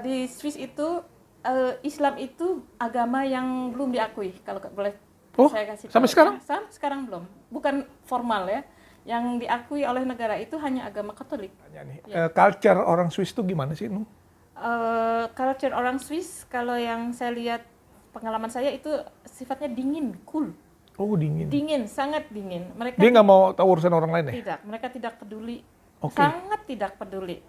Di Swiss itu Islam itu agama yang belum diakui, kalau boleh saya kasih sampai tahu, sekarang? ya. Sampai sekarang belum. Bukan formal ya. Yang diakui oleh negara itu hanya agama Katolik. Culture orang Swiss itu gimana sih, Nung? Culture orang Swiss, kalau yang saya lihat pengalaman saya itu sifatnya dingin, cool. Oh, dingin. Dingin, sangat dingin. Dia nggak mau tahu urusan orang lain ya? Tidak, mereka tidak peduli. Oke. Sangat tidak peduli.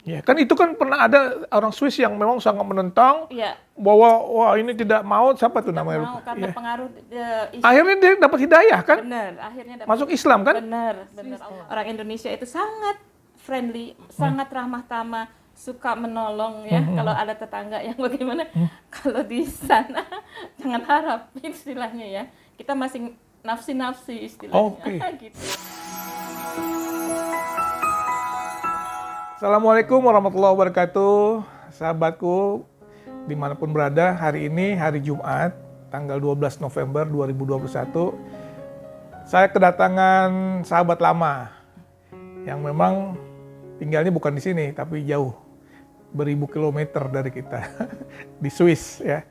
Ya, kan itu kan pernah ada orang Swiss yang memang sangat menentang Iya. bahwa wah ini tidak mau, siapa tuh Tidak namanya? mau karena Iya. pengaruh Akhirnya dia dapat hidayah kan? benar, akhirnya dapat Masuk Islam kan? benar. Orang Indonesia itu sangat friendly, sangat ramah tamah, suka menolong ya. Kalau ada tetangga yang bagaimana, kalau di sana jangan harap istilahnya ya. Kita masih nafsi-nafsi istilahnya. Oke. Gitu. Assalamualaikum warahmatullahi wabarakatuh, sahabatku dimanapun berada. Hari ini hari Jumat, tanggal 12 November 2021. Saya kedatangan sahabat lama yang memang tinggalnya bukan di sini, tapi jauh, beribu kilometer dari kita, di Swiss ya.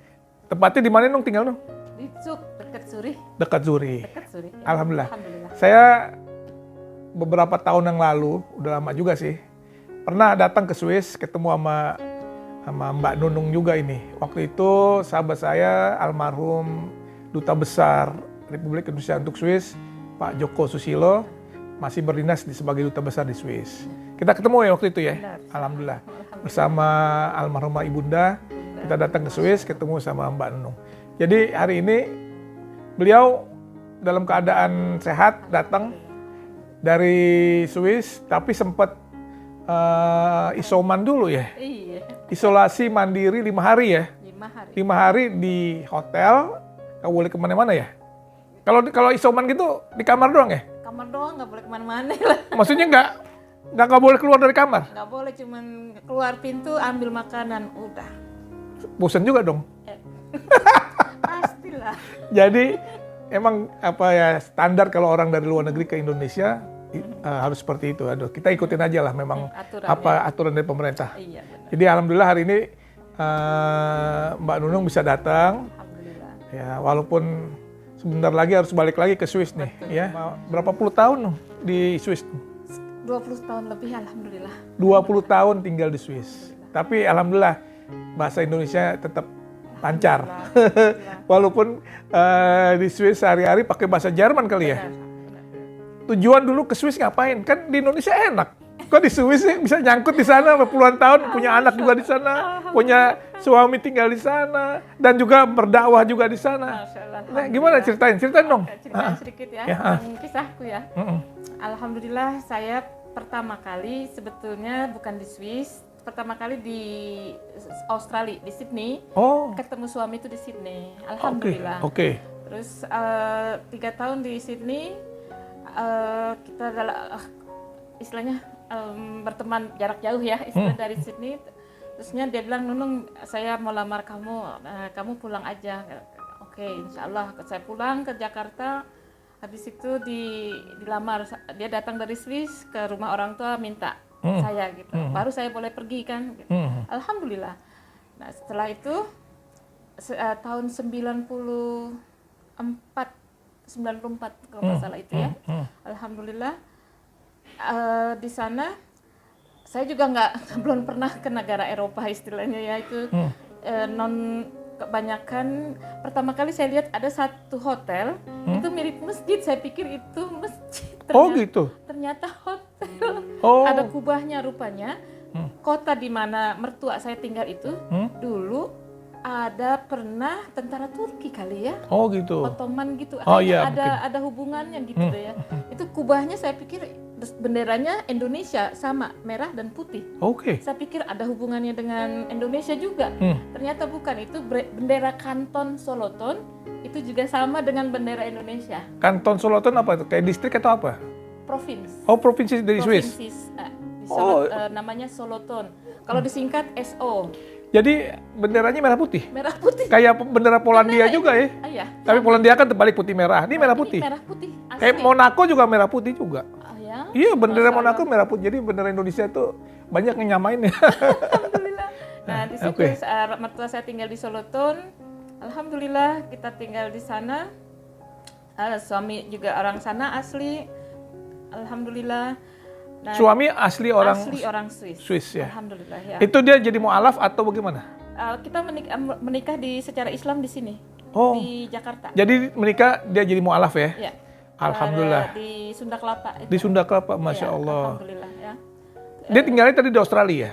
Tepatnya di mana Nung tinggal Nung? Di Zug, dekat Zurich. Dekat Zurich. Dekat Zurich. Ya. Alhamdulillah. Alhamdulillah. Saya beberapa tahun yang lalu, udah lama juga sih, pernah datang ke Swiss, ketemu sama Mbak Nunung juga ini. Waktu itu sahabat saya, almarhum Duta Besar Republik Indonesia untuk Swiss, Pak Joko Susilo, masih berdinas sebagai Duta Besar di Swiss. Kita ketemu ya waktu itu ya, Alhamdulillah. Bersama almarhumah Ibunda, kita datang ke Swiss, ketemu sama Mbak Nunung. Jadi hari ini beliau dalam keadaan sehat, datang dari Swiss, tapi sempat isoman dulu ya? Iya. Isolasi mandiri 5 hari ya? 5 hari. 5 hari di hotel, nggak boleh kemana-mana ya? Kalau isoman gitu di kamar doang ya? Kamar doang, nggak boleh kemana-mana lah. Maksudnya nggak boleh keluar dari kamar? Nggak boleh, cuman keluar pintu ambil makanan, udah. Bosan juga dong? Pastilah. Jadi emang apa ya standar kalau orang dari luar negeri ke Indonesia harus seperti itu. Aduh, kita ikutin aja lah memang aturan dari pemerintah. Iya, benar. Jadi alhamdulillah hari ini Mbak Nunung bisa datang. Alhamdulillah. Ya, walaupun sebentar lagi harus balik lagi ke Swiss nih, ya. Berapa puluh tahun di Swiss? 20 tahun lebih, alhamdulillah. 20 tahun tinggal di Swiss. Tapi alhamdulillah bahasa Indonesia tetap lancar. Walaupun di Swiss sehari-hari pakai bahasa Jerman kali ya. Tujuan dulu ke Swiss ngapain? Kan di Indonesia enak. Kok di Swiss sih bisa nyangkut di sana puluhan tahun, punya anak juga di sana, punya suami tinggal di sana, dan juga berdakwah juga di sana. Nah, gimana ceritain dong. Ceritain sedikit ya, tentang kisahku ya. Alhamdulillah saya pertama kali sebetulnya bukan di Swiss, pertama kali di Australia, di Sydney. Oh. Ketemu suami itu di Sydney. Alhamdulillah. Oke. Terus 3 tahun di Sydney, kita istilahnya berteman jarak jauh ya, istilah dari Sydney. Terusnya dia bilang, Nunung, saya mau lamar kamu, kamu pulang aja. Oke, insya Allah. Saya pulang ke Jakarta, habis itu dilamar. Dia datang dari Swiss ke rumah orang tua minta saya gitu. Baru saya boleh pergi kan. Gitu. Alhamdulillah. Nah setelah itu tahun 94 kalau nggak salah itu ya. Alhamdulillah di sana saya juga belum pernah ke negara Eropa istilahnya ya, itu kebanyakan pertama kali saya lihat ada satu hotel itu mirip masjid, saya pikir itu masjid. Ternyata hotel. Ada kubahnya rupanya. Kota di mana mertua saya tinggal itu dulu ada pernah tentara Turki kali ya. Oh gitu. Ottoman gitu. Iya, ada hubungannya gitu deh ya. Itu kubahnya saya pikir benderanya Indonesia sama merah dan putih. Oke. Saya pikir ada hubungannya dengan Indonesia juga. Ternyata bukan, itu bendera Kanton Solothurn itu juga sama dengan bendera Indonesia. Kanton Solothurn apa itu? Kayak distrik atau apa? Provinsi. Oh, provinsi dari Swiss. Di namanya Solothurn. Kalau disingkat SO. Jadi benderanya merah putih? Merah putih. Kayak bendera Polandia juga ya? Iya. Tapi Polandia kan terbalik putih merah. Ini merah putih. Merah putih. Asli. Kayak Monaco juga merah putih juga. Ya? Iya, bendera Monaco merah putih. Jadi bendera Indonesia itu banyak yang nyamain ya. Alhamdulillah. Nah situ. Oke. Mertua saya tinggal di Solothurn. Alhamdulillah kita tinggal di sana. Suami juga orang sana asli. Alhamdulillah. Nah, Suami asli orang Swiss. Swiss ya. Alhamdulillah ya. Itu dia jadi mualaf atau bagaimana? Kita menikah secara Islam di sini. Oh. Di Jakarta. Jadi menikah dia jadi mualaf ya? Ya. Alhamdulillah. Di Sunda Kelapa. Di Sunda Kelapa, Masya Ya, Allah. Alhamdulillah ya. Dia tinggalnya tadi di Australia?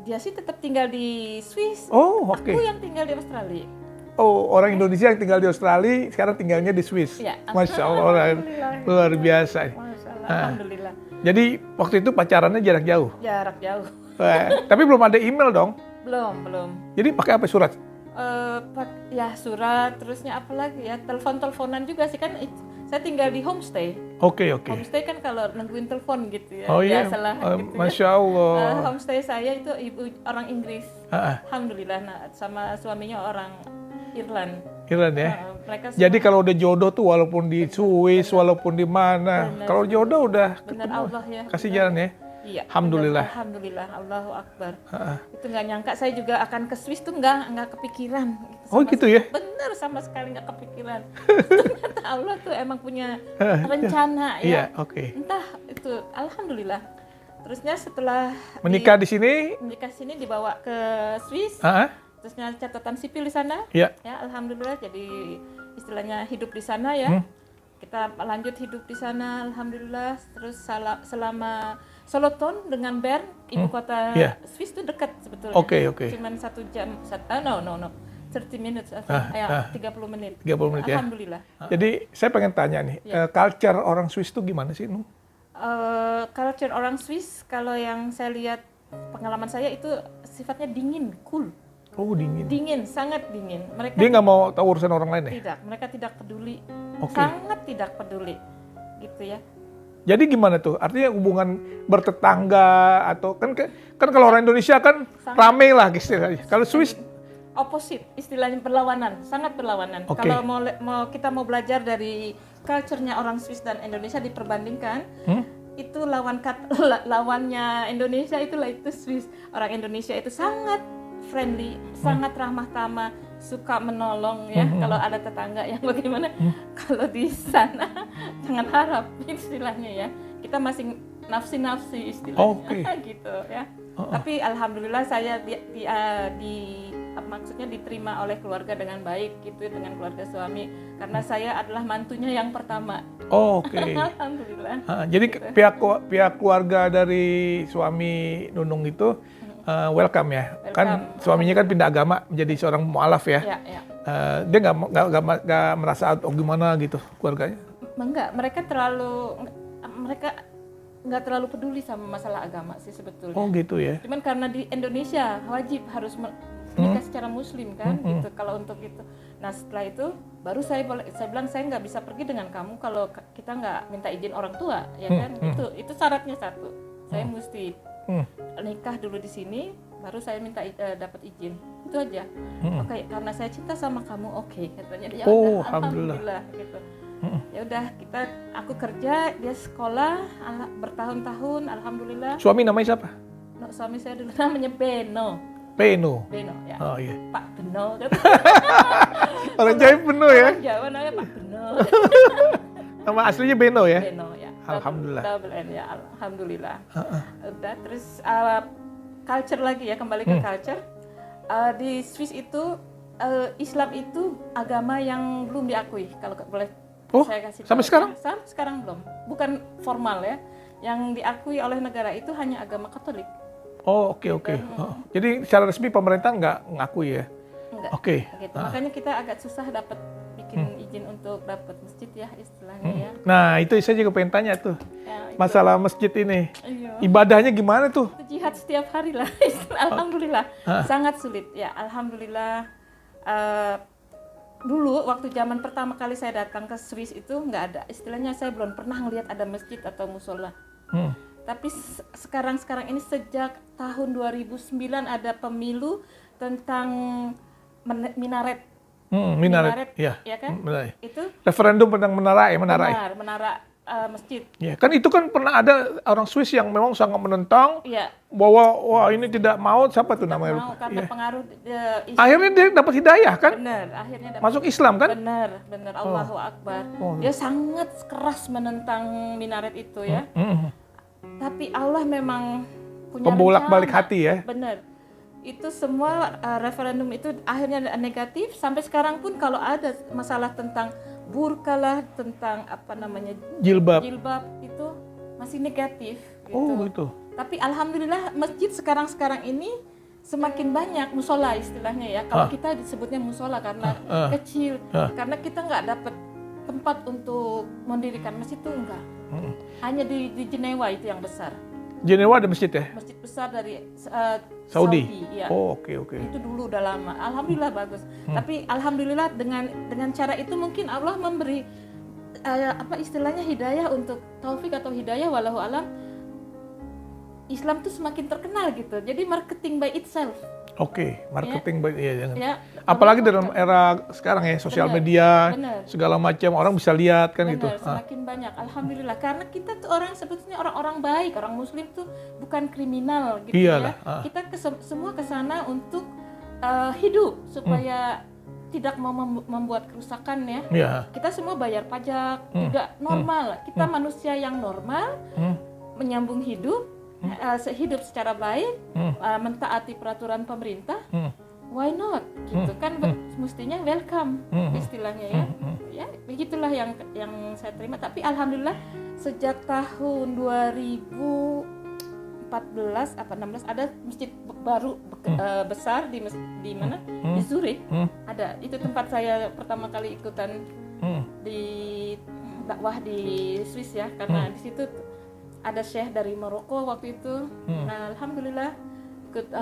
Dia sih tetap tinggal di Swiss. Oh, oke. Aku yang tinggal di Australia. Oh, orang Indonesia yang tinggal di Australia sekarang tinggalnya di Swiss. Ya. Masya Allah, Alhamdulillah. luar biasa. Masya Allah, Ah. Alhamdulillah. Jadi waktu itu pacarannya jarak jauh. Jarak jauh. Tapi belum ada email dong. Belum. Jadi pakai apa surat? Ya surat, terusnya apa lagi ya, telepon-teleponan juga sih kan. Saya tinggal di homestay. Oke. Homestay kan kalau nungguin telepon gitu ya. Oh iya, Biasalah gitu ya. Masya Allah. Homestay saya itu ibu orang Inggris. Ah, Alhamdulillah. Nah, sama suaminya orang Irland. Iran ya. Mereka Jadi kalau udah jodoh tuh walaupun di Swiss, walaupun di mana, kalau jodoh udah benar ketemu. Allah ya. Kasih benar. jalan ya. Iya. Alhamdulillah. benar. Alhamdulillah. Allahu Akbar. Ah. Itu nggak nyangka saya juga akan ke Swiss tuh nggak kepikiran. Oh gitu ya? Bener, sama sekali nggak kepikiran. Ternyata Allah tuh emang punya rencana Iya, ya. oke. Entah itu, alhamdulillah. Terusnya setelah Menikah di sini? menikah sini dibawa ke Swiss. Ah, Terusnya catatan sipil di sana. ya. Ya, alhamdulillah. Jadi istilahnya hidup di sana ya. Kita lanjut hidup di sana, alhamdulillah. Terus selama Solothurn dengan Bern, ibu kota Iya. Swiss itu dekat sebetulnya. Oke. Cuman 1 jam, 30 minutes, 30 menit. 30 menit ya. Alhamdulillah. Jadi saya pengen tanya nih, culture orang Swiss itu gimana sih, Nung? Culture orang Swiss, kalau yang saya lihat pengalaman saya itu sifatnya dingin, cool. Oh, dingin. Dingin, sangat dingin. Mereka Dia nggak mau tahu urusan orang lain ya? tidak, mereka tidak peduli. Oke. Sangat tidak peduli. Gitu ya. Jadi gimana tuh? Artinya hubungan bertetangga atau kan kalau orang Indonesia kan rame lah istilahnya. Kalau Swiss Opposite, istilahnya berlawanan, sangat berlawanan. Oke. Kalau kita mau belajar dari culture-nya orang Swiss dan Indonesia diperbandingkan, itu lawannya Indonesia itulah itu Swiss. Orang Indonesia itu sangat friendly, sangat ramah tamah, suka menolong ya. Kalau ada tetangga yang bagaimana, kalau di sana jangan harap istilahnya ya. Kita masih nafsi-nafsi istilahnya. Oke. Gitu ya. Tapi alhamdulillah saya maksudnya diterima oleh keluarga dengan baik gitu, dengan keluarga suami, karena saya adalah mantunya yang pertama. Oh, oke. Alhamdulillah. Jadi pihak keluarga dari suami Nunung itu welcome ya. Kan suaminya kan pindah agama menjadi seorang mualaf ya. Ya. Dia nggak merasa gimana gitu keluarganya. Enggak, mereka nggak terlalu peduli sama masalah agama sih sebetulnya. Oh gitu ya. Cuman karena di Indonesia wajib harus menikah secara Muslim kan, gitu. Kalau untuk itu, nah setelah itu baru saya bilang saya nggak bisa pergi dengan kamu kalau kita nggak minta izin orang tua, ya kan? Itu syaratnya satu. Saya mesti nikah dulu di sini, baru saya minta dapat izin. Itu aja. Oke, karena saya cinta sama kamu, oke, katanya dia. Oh, alhamdulillah gitu. Ya udah, aku kerja, dia sekolah bertahun-tahun, alhamdulillah. Suami namanya siapa? No, suami saya dulu namanya Beno ya. Oh iya. Pak Beno. Orang Jawa Beno ya. Orang Jawa namanya Pak Beno. Nama aslinya Beno ya. Beno ya. Alhamdulillah. Double N ya, alhamdulillah. Udah, terus culture lagi ya, kembali ke culture. Di Swiss itu Islam itu agama yang belum diakui, kalau boleh saya kasih tahu. Sampai sekarang? Sampai sekarang belum. Bukan formal ya. Yang diakui oleh negara itu hanya agama Katolik. Oh, oke. Jadi secara resmi pemerintah nggak ngakui ya? Enggak. Oke. Gitu. Makanya kita agak susah dapat bikin izin untuk dapat masjid ya istilahnya ya. Nah, itu saya juga pengen tanya tuh. Ya, itu. Masalah masjid ini. Iya. Ibadahnya gimana tuh? Itu jihad setiap hari lah. Alhamdulillah. Sangat sulit ya. Alhamdulillah. Dulu waktu zaman pertama kali saya datang ke Swiss itu nggak ada. Istilahnya saya belum pernah ngelihat ada masjid atau musola. Tapi sekarang ini sejak tahun 2009 ada pemilu tentang minaret. Minaret, ya kan? Minaret. Itu Referendum tentang menara ya, menara masjid. Ya, kan itu kan pernah ada orang Swiss yang memang sangat menentang Iya. bahwa wah ini tidak mau, siapa tuh Tidak namanya? mau karena Iya. pengaruh Akhirnya dia dapat hidayah kan? benar, akhirnya dapat Masuk Islam kan? benar, Allahu Akbar. Oh. Dia sangat keras menentang minaret itu ya. Mm. Tapi Allah memang punya Pembolak-balik rencana. hati ya. Benar. Itu semua referendum itu akhirnya negatif. Sampai sekarang pun kalau ada masalah tentang burka lah, tentang apa namanya Jilbab. itu masih negatif. Gitu. Oh gitu. Tapi alhamdulillah masjid sekarang ini semakin banyak musola istilahnya ya. Kalau kita disebutnya musola karena kecil, karena kita nggak dapat tempat untuk mendirikan masjid itu enggak. Hanya di Jenewa itu yang besar. Jenewa ada masjid ya? Masjid besar dari Saudi. Ya. Oh oke. Itu dulu udah lama. Alhamdulillah bagus. Tapi alhamdulillah dengan cara itu mungkin Allah memberi apa istilahnya hidayah untuk taufik atau hidayah walau alam. Islam tuh semakin terkenal gitu. Jadi marketing by itself. Oke, marketing ya jangan. Ya, Apalagi dalam era sekarang ya, sosial media, benar. segala macam orang bisa lihat kan gitu. Semakin banyak. Alhamdulillah karena kita tuh orang sebetulnya orang-orang baik, orang muslim tuh bukan kriminal gitu Iyalah, ya. Kita semua ke sana untuk hidup supaya tidak mau membuat kerusakan ya. Kita semua bayar pajak, juga normal. Kita manusia yang normal, menyambung hidup, hidup secara baik, mentaati peraturan pemerintah. Why not? Gitu kan mestinya welcome istilahnya ya. Ya, begitulah yang saya terima. Tapi alhamdulillah sejak tahun 2014 apa 16 ada masjid baru besar di mana? Di Zurich. Ada. Itu tempat saya pertama kali ikutan di dakwah di Swiss ya, karena di situ ada syekh dari Maroko waktu itu. Nah, alhamdulillah ikut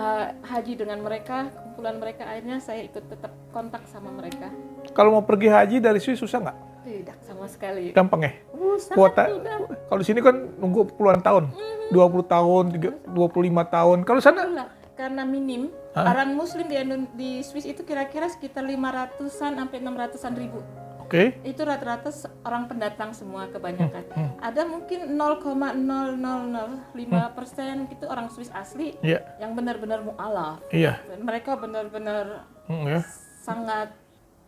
haji dengan mereka, kumpulan mereka, akhirnya saya ikut tetap kontak sama mereka. Kalau mau pergi haji dari Swiss susah nggak? Tidak sama sekali. Gampang ya? Sangat Kuota. mudah. Kalau di sini kan nunggu puluhan tahun, 20 tahun, 25 tahun. Kalau sana? Itulah, karena minim, orang muslim di Swiss itu kira-kira sekitar 500-an sampai 600-an ribu. Oke. Itu rata-rata orang pendatang semua kebanyakan. Ada mungkin 0,0005% gitu orang Swiss asli yang benar-benar mu'alaf. Iya. Dan mereka benar-benar Ya. sangat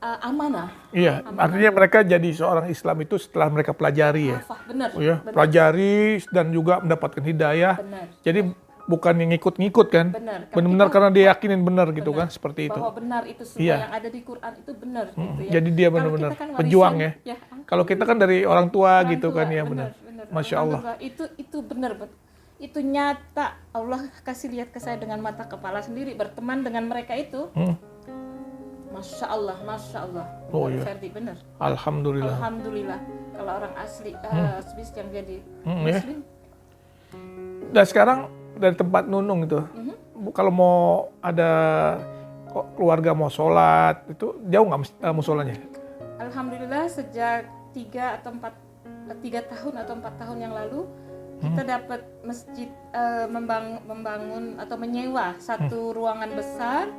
amanah. Iya. Artinya mereka jadi seorang Islam itu setelah mereka pelajari ya. Benar. Oh ya, pelajari dan juga mendapatkan hidayah. Benar. Jadi bukan yang ngikut-ngikut kan? Benar. Benar-benar karena dia yakinin benar gitu kan, seperti itu. Bahwa benar itu semua yang ada di Quran itu benar gitu ya. Jadi dia Kalau benar-benar kita kan pejuang warisan, ya. Kalau kita kan dari orang tua gitu kan ya benar. Masya Allah. Itu benar. Itu nyata. Allah kasih lihat ke saya dengan mata kepala sendiri, berteman dengan mereka itu. Masya Allah. Oh iya. Ferdi, benar. Alhamdulillah. Kalau orang asli Swiss yang jadi Ya. Muslim. Dan sekarang dari tempat Nunung itu, kalau mau ada keluarga mau sholat, itu jauh nggak musolanya? Alhamdulillah sejak 3 tahun atau 4 tahun yang lalu kita dapat masjid membangun atau menyewa satu ruangan besar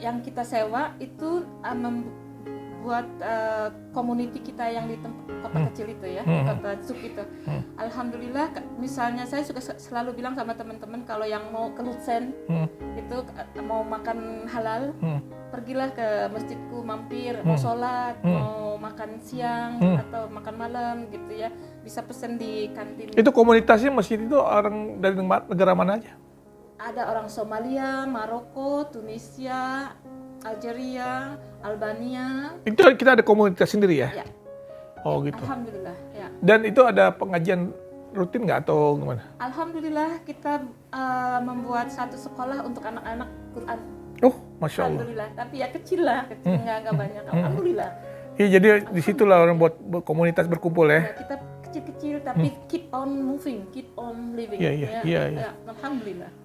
yang kita sewa itu membuat community kita yang di kota kecil itu ya, kota Zug itu. Alhamdulillah, misalnya saya suka selalu bilang sama teman-teman kalau yang mau ke Lutsen itu mau makan halal, pergilah ke masjidku, mampir, mau sholat, mau makan siang atau makan malam gitu ya, bisa pesen di kantin. Itu komunitasnya masjid itu orang dari negara mana aja? Ada orang Somalia, Maroko, Tunisia, Algeria, Albania. Itu kita ada komunitas sendiri ya? Ya. Oh gitu. Alhamdulillah ya. Dan itu ada pengajian rutin nggak atau gimana? Alhamdulillah kita membuat satu sekolah untuk anak-anak Quran. Oh, Masya Allah. Alhamdulillah, tapi ya kecil nggak banyak. Alhamdulillah. Iya, jadi disitulah orang buat komunitas berkumpul ya. Ya, kita kecil-kecil tapi keep on moving, keep on living. Iya. Ya, Alhamdulillah.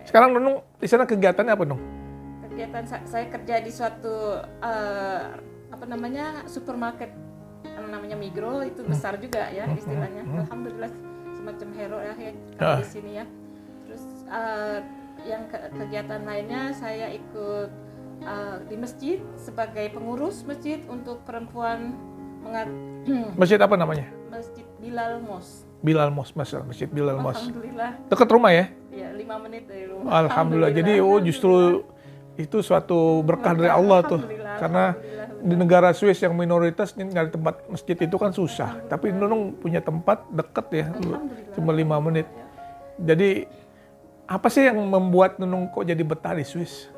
Sekarang Nunung di sana kegiatannya apa, Nung? Kegiatan saya kerja di suatu supermarket namanya Migros, itu besar juga ya istilahnya. Alhamdulillah semacam hero ya di sini ya. Terus yang kegiatan lainnya saya ikut di masjid sebagai pengurus masjid untuk perempuan mengat Masjid apa namanya? Masjid Bilal Mos. Bilal Mos, Masjid Bilal Mos. Alhamdulillah. Dekat rumah ya? Ya 5 menit dari rumah. Alhamdulillah. Jadi justru itu suatu berkah dari Allah tuh. Alhamdulillah, Karena di negara Swiss yang minoritas nyari tempat masjid itu kan susah. Tapi Nunung punya tempat deket ya, Alhamdulillah. cuma 5 menit. Jadi apa sih yang membuat Nunung kok jadi betah di Swiss?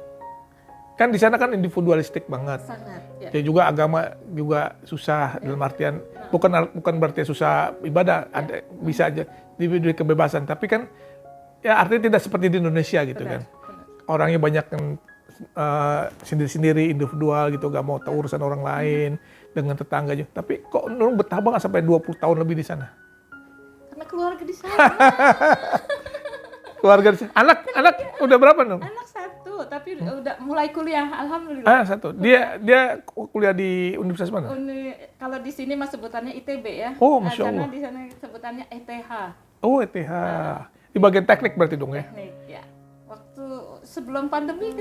Kan di sana kan individualistik banget. Sangat. Ya. Ya juga agama juga susah dalam artian bukan berarti susah ibadah, ada bisa aja diberi kebebasan, tapi kan ya artinya tidak seperti di Indonesia gitu kan. Orangnya banyak yang sendiri-sendiri, individual gitu, gak mau tahu urusan orang lain dengan tetangga juga. Tapi kok Nunung betah banget sampai 20 tahun lebih di sana? Karena keluarga di sana. Keluarga di sana. Anak udah berapa Nung? Anak 1, tapi udah mulai kuliah. Alhamdulillah. 1. Dia kuliah di universitas mana? Kalau di sini mas sebutannya ITB ya. Oh, Masya Allah. Karena di sana sebutannya ETH. Oh, ETH. Di bagian teknik berarti dong ya? Teknik ya. Waktu sebelum pandemi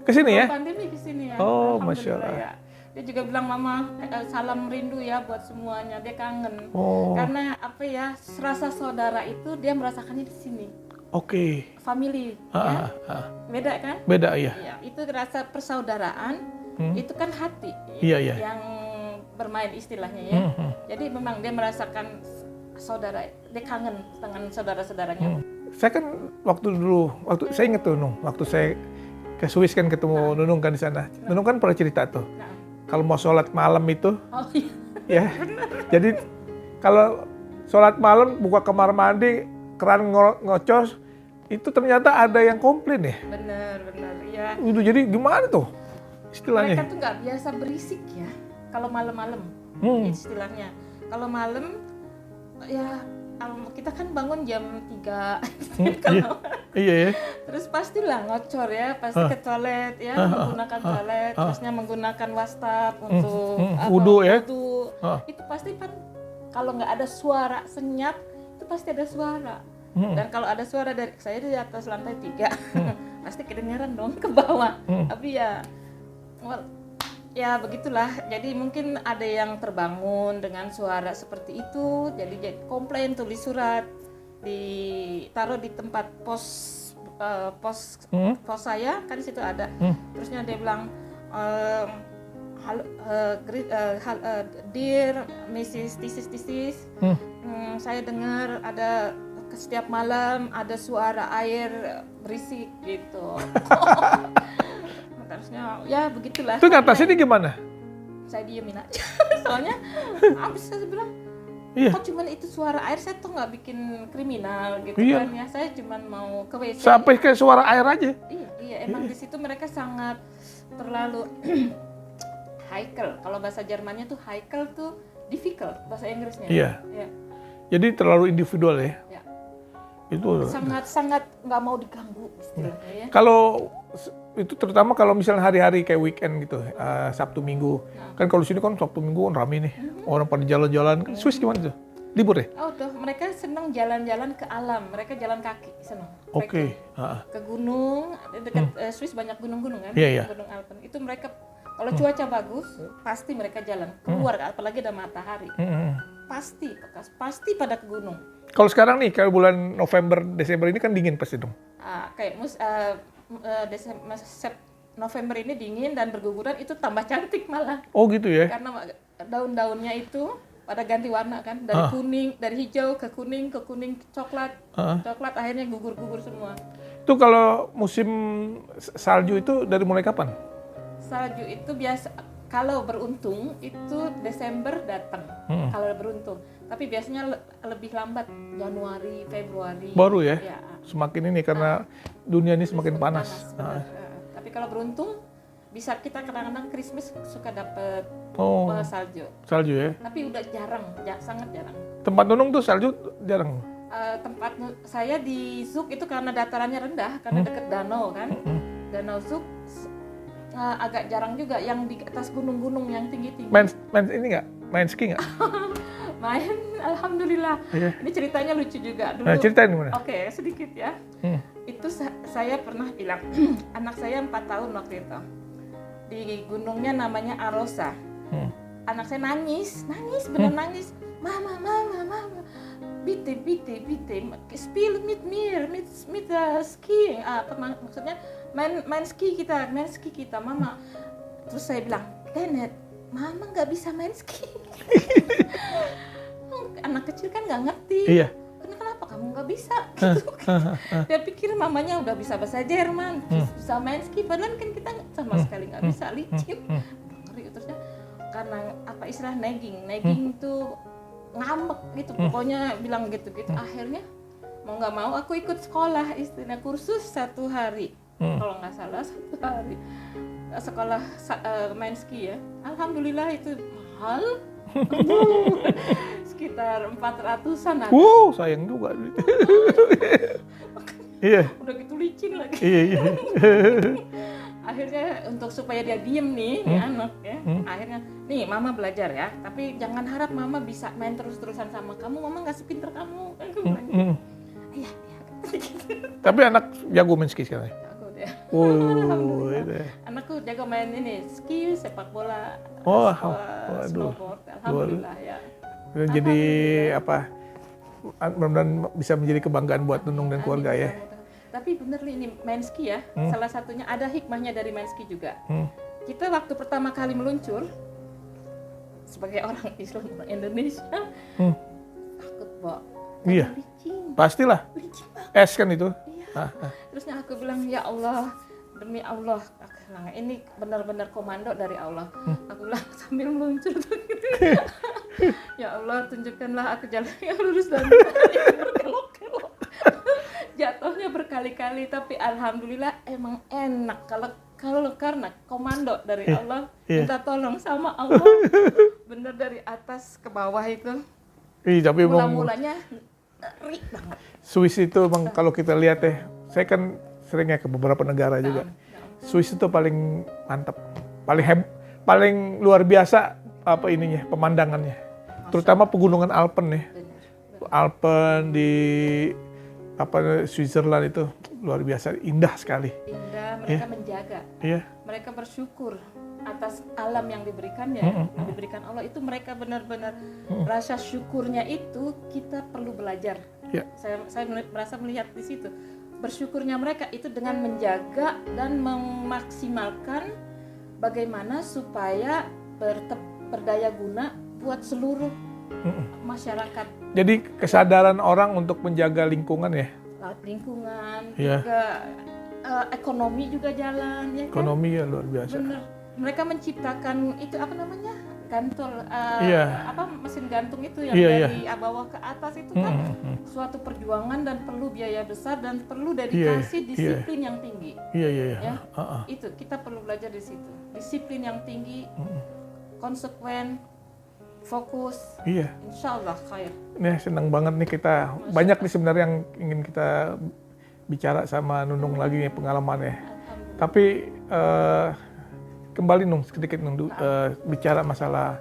Kesini ya? Pandemi kesini ya. Oh, Alhamdulillah Masya Allah. ya. Dia juga bilang mama salam rindu ya buat semuanya. Dia kangen. Oh, Karena apa ya, rasa saudara itu dia merasakannya di sini. oke. Family ya. Beda kan? Beda ya. Ya, itu rasa persaudaraan, itu kan hati Iya, iya. yang bermain istilahnya ya. Jadi memang dia merasakan saudara, dia kangen dengan saudara-saudaranya. Saya kan waktu saya inget tuh Nung, waktu saya ke Swiss kan ketemu Nunung kan di sana. Nunung kan pernah cerita tuh, Nah. kalau mau sholat malam itu, Oh iya. ya, jadi kalau sholat malam buka kamar mandi, keran ngocos, itu ternyata ada yang komplain ya. Benar ya. Itu jadi gimana tuh Mereka istilahnya? tuh nggak biasa berisik ya kalau malam-malam istilahnya. Kalau malam ya kita kan bangun jam 3 Iya ya. terus pastilah ngocor ya, pasti ke toilet ya, menggunakan toilet, terusnya menggunakan wastaf untuk Wudu ya. wudu. Itu pasti kan kalau nggak ada suara senyap itu pasti ada suara. Dan kalau ada suara dari saya di atas lantai 3 pasti kedengaran dong ke bawah. Tapi ya ya begitulah. Jadi mungkin ada yang terbangun dengan suara seperti itu, jadi komplain, tulis surat, ditaruh di tempat pos saya kan di situ ada. Terusnya dia bilang dear Mrs. Tisis, saya dengar ada setiap malam ada suara air berisik gitu. Terusnya ya begitulah. Itu ngatasinnya gimana? Saya diemin aja. Soalnya abis saya bilang, Iya. kok cuman itu suara air, saya tuh nggak bikin kriminal gitu Iya. kan ya. Saya cuman mau ke WC. Sampai kayak suara air aja. Iya, emang di situ mereka sangat terlalu heikel. Kalau bahasa Jermannya tuh heikel tuh difficult, bahasa Inggrisnya. Iya. Ya. Jadi terlalu individual ya. Ya. Itu. Sangat nggak mau diganggu istilahnya ya. Kalau itu terutama kalau misalnya hari-hari kayak weekend gitu, Sabtu Minggu. Kan kalau di sini kan Sabtu Minggu kan rame nih. Orang pada jalan-jalan. Swiss gimana tuh? Libur ya? Oh tuh, mereka senang jalan-jalan ke alam. Mereka jalan kaki, senang. Oke. Ke gunung, dekat Swiss banyak gunung-gunung kan? Iya, iya. Gunung Alpen. Itu mereka kalau cuaca bagus, pasti mereka jalan keluar, apalagi ada matahari. Pasti pada ke gunung. Kalau sekarang nih, kayak bulan November, Desember ini kan dingin pasti dong. Kayak November ini dingin dan berguguran, itu tambah cantik malah. Oh gitu ya? Karena daun-daunnya itu pada ganti warna kan, dari kuning, dari hijau ke kuning, coklat, coklat akhirnya gugur-gugur semua. Itu kalau musim salju itu dari mulai kapan? Salju itu biasa, kalau beruntung itu Desember datang, kalau beruntung. Tapi biasanya lebih lambat, Januari, Februari. Baru ya? Ya. Semakin ini karena dunia ini semakin panas. benar. Tapi kalau beruntung, bisa kita kadang-kadang Christmas suka dapet salju. Salju ya? Tapi udah jarang, sangat jarang. Tempat Nunung tuh salju jarang? Tempat saya di Zug itu karena datarannya rendah, karena deket danau kan. Danau Zug agak jarang juga, yang di atas gunung-gunung yang tinggi-tinggi. Main ini nggak? Main ski nggak? Main, alhamdulillah. Ini ceritanya lucu juga dulu. Nah, ceritain gimana? Oke, sedikit ya. Itu saya pernah bilang, anak saya 4 tahun waktu itu. Di gunungnya namanya Arosa. anak saya nangis, benar nangis. Mama, bitte, spiel mit mir, mit skiing. Apa maksudnya? Main ski kita, Mama. Terus saya bilang, Kenneth, Mama nggak bisa main ski. Anak kecil kan nggak ngerti. Iya. Kenapa kamu nggak bisa? Gitu. Dia pikir mamanya udah bisa bahasa Jerman, bisa main ski. Padahal kan kita sama sekali nggak bisa, licin. Terusnya karena apa istilah nagging tuh ngambek gitu, pokoknya bilang gitu-gitu. Akhirnya mau nggak mau aku ikut sekolah, istilah kursus 1 hari, kalau nggak salah 1 hari sekolah main ski ya. Alhamdulillah itu mahal. Sekitar 400-an ada. Sayang juga. Iya. Udah gitu licin lagi. Iya. Akhirnya untuk supaya dia diem nih, anak ya. Akhirnya, nih Mama belajar ya, tapi jangan harap Mama bisa main terus-terusan sama kamu. Mama nggak sepinter kamu. Iya. Tapi anak jago main ski sekarang. Aku deh. Anakku jago main ini ski, sepak bola, snowboard. Alhamdulillah ya. Jadi apa? Mudah-mudahan bisa menjadi kebanggaan buat Nunung dan keluarga ya. Tapi bener nih ini main ski ya, salah satunya ada hikmahnya dari main ski juga. Kita waktu pertama kali meluncur, sebagai orang Islam, orang Indonesia, takut, Bo. Iya, licin. Pastilah. Licin banget. Es kan itu. Iya. Terusnya aku bilang, ya Allah, demi Allah, nah, ini benar-benar komando dari Allah. Aku bilang sambil meluncur tuh gitu. Ya Allah, tunjukkanlah aku jalan yang lurus dan berkelok-kelok. Jatuhnya berkali-kali, tapi alhamdulillah emang enak kalau karena komando dari Allah, minta tolong sama Allah, bener dari atas ke bawah itu. Tapi Mula-mulanya ngeri banget. Swiss itu emang kalau kita lihat saya kan seringnya ke beberapa negara juga. Swiss itu paling mantap, paling luar biasa apa ininya, pemandangannya. Terutama pegunungan Alpen ya. Alpen di Switzerland itu luar biasa, indah sekali. Indah, mereka menjaga. Iya. Mereka bersyukur atas alam yang diberikannya, yang diberikan Allah itu, mereka benar-benar rasa syukurnya itu kita perlu belajar. Iya. Saya merasa melihat di situ. Bersyukurnya mereka itu dengan menjaga dan memaksimalkan bagaimana supaya berdaya guna buat seluruh masyarakat. Jadi kesadaran orang untuk menjaga lingkungan ya. Lingkungan, Iya. juga ekonomi juga jalan ya. Ekonomi ya luar biasa. Bener. Mereka menciptakan itu apa namanya? Gantol, mesin gantung itu yang dari bawah ke atas itu kan suatu perjuangan dan perlu biaya besar dan perlu dedikasi, disiplin yang tinggi. Iya. Ya? Itu kita perlu belajar di situ. Disiplin yang tinggi, konsekuen, fokus. Iya. Insya Allah khair. Nih senang banget nih kita. Banyak nih sebenarnya yang ingin kita bicara sama Nunung lagi nih pengalamannya. Tapi kembali Nung sedikit Nung bicara masalah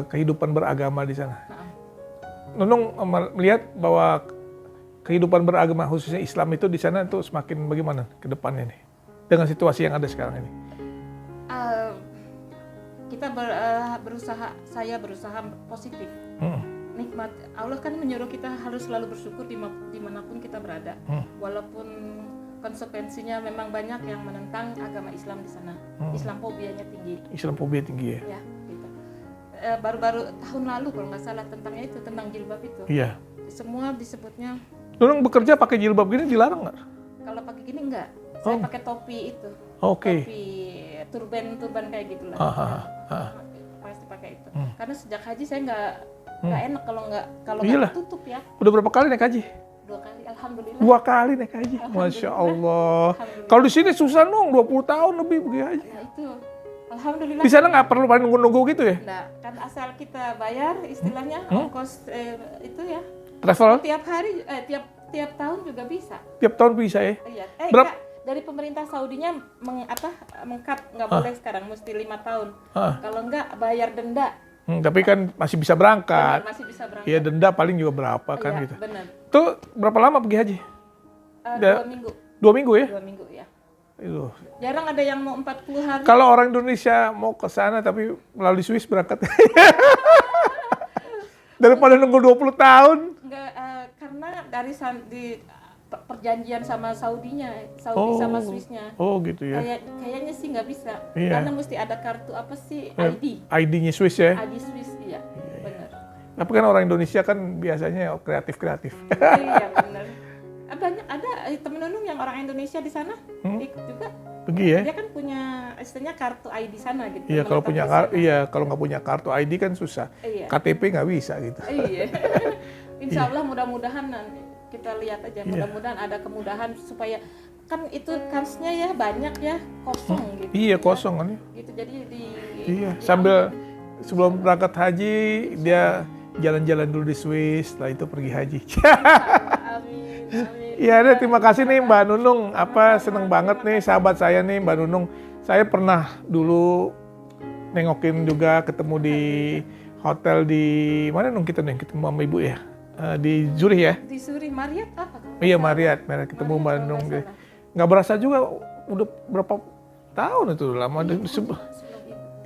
kehidupan beragama di sana. Nunung melihat bahwa kehidupan beragama khususnya Islam itu di sana itu semakin bagaimana ke depannya nih dengan situasi yang ada sekarang ini? Kita saya berusaha positif. Nikmat Allah kan menyuruh kita harus selalu bersyukur dimanapun kita berada, walaupun konsekuensinya memang banyak yang menentang agama Islam di sana. Islamofobianya tinggi. Islamofobia tinggi ya. Ya gitu. Baru-baru tahun lalu kalau nggak salah tentang jilbab itu. Iya. Semua disebutnya. Nunung bekerja pakai jilbab gini dilarang nggak? Kalau pakai gini nggak. Saya pakai topi itu. Oke. Topi turban kayak gitulah. Pasti pakai itu. Karena sejak haji saya nggak enak kalau nggak tutup ya. Udah berapa kali naik haji? 2 kali, alhamdulillah. 2 kali naik haji, Masya Allah. Kalau di sini susah Nung, 20 tahun lebih pergi haji. Ya itu, alhamdulillah. Di sana nggak perlu nunggu-nunggu gitu ya? Nggak, kan asal kita bayar istilahnya ongkos itu ya. Travel? Tiap hari, tiap tahun juga bisa. Tiap tahun bisa ya? Iya. Enggak, dari pemerintah Saudinya mengkat nggak boleh sekarang, mesti 5 tahun. Kalau nggak bayar denda. Tapi kan masih bisa berangkat. Benar, masih bisa berangkat. Iya, denda paling juga berapa kan iya, gitu. Benar. Itu berapa lama pergi haji? 2 minggu. 2 minggu ya? 2 minggu ya. Itu. Jarang ada yang mau 40 hari. Kalau orang Indonesia mau ke sana tapi melalui Swiss berangkat. Daripada nunggu 20 tahun. Enggak, karena di perjanjian sama Saudinya, Saudi sama Swissnya. Oh gitu ya. Kayaknya sih nggak bisa. Iya. Karena mesti ada kartu apa sih, ID. ID-nya Swiss ya. ID Swiss, iya. Benar. Tapi kan orang Indonesia kan biasanya kreatif-kreatif. Iya benar. Banyak ada temen Nunung yang orang Indonesia di sana ikut juga. Pergi ya? Dia kan punya istilahnya kartu ID sana gitu. Iya kalau punya menetap di sana. kalau nggak punya kartu ID kan susah. Iya. KTP nggak bisa gitu. Iya. Insya Allah mudah-mudahan nanti kita lihat aja. Iya. Mudah-mudahan ada kemudahan supaya kan itu kansnya ya banyak ya kosong gitu. Iya kosong kan ya. Gitu jadi Iya sambil sebelum berangkat haji dia jalan-jalan dulu di Swiss, setelah itu pergi haji. Amin. Amin. Iya deh, terima kasih nih Mbak Nunung. Seneng banget nih sahabat saya nih Mbak Nunung. Saya pernah dulu nengokin juga ketemu di hotel di mana Nung kita nih ketemu sama Ibu ya? Di Zurich ya? Di Zurich, Marriott apa? Iya Marriott ketemu Mbak Nunung. Nggak berasa juga udah berapa tahun itu lama.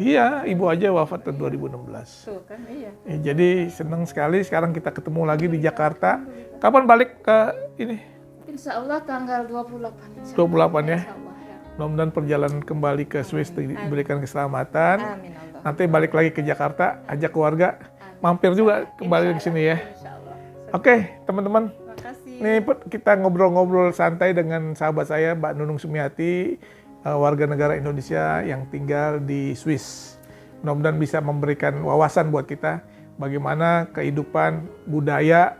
Iya, ibu aja wafat tahun 2016. Tuh kan, iya. Jadi senang sekali sekarang kita ketemu lagi di Jakarta. Kapan balik ke ini? Insya Allah tanggal 28. 28 ya? Insya Allah, ya. Mudah-mudahan perjalanan kembali ke Swiss diberikan keselamatan. Amin Allah. Nanti balik lagi ke Jakarta, ajak keluarga, mampir juga kembali ke sini ya. Insya Allah. Oke, teman-teman. Terima kasih. Nih kita ngobrol-ngobrol santai dengan sahabat saya Mbak Nunung Sumiati, warga negara Indonesia yang tinggal di Swiss. Mudah-mudahan bisa memberikan wawasan buat kita bagaimana kehidupan budaya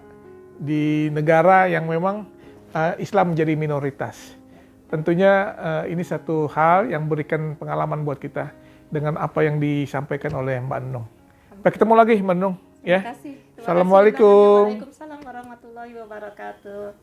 di negara yang memang Islam menjadi minoritas. Tentunya ini satu hal yang memberikan pengalaman buat kita dengan apa yang disampaikan oleh Mbak Nunung. Sampai ketemu lagi Mbak Nunung ya. Terima kasih. Assalamualaikum. Waalaikumsalam warahmatullahi wabarakatuh.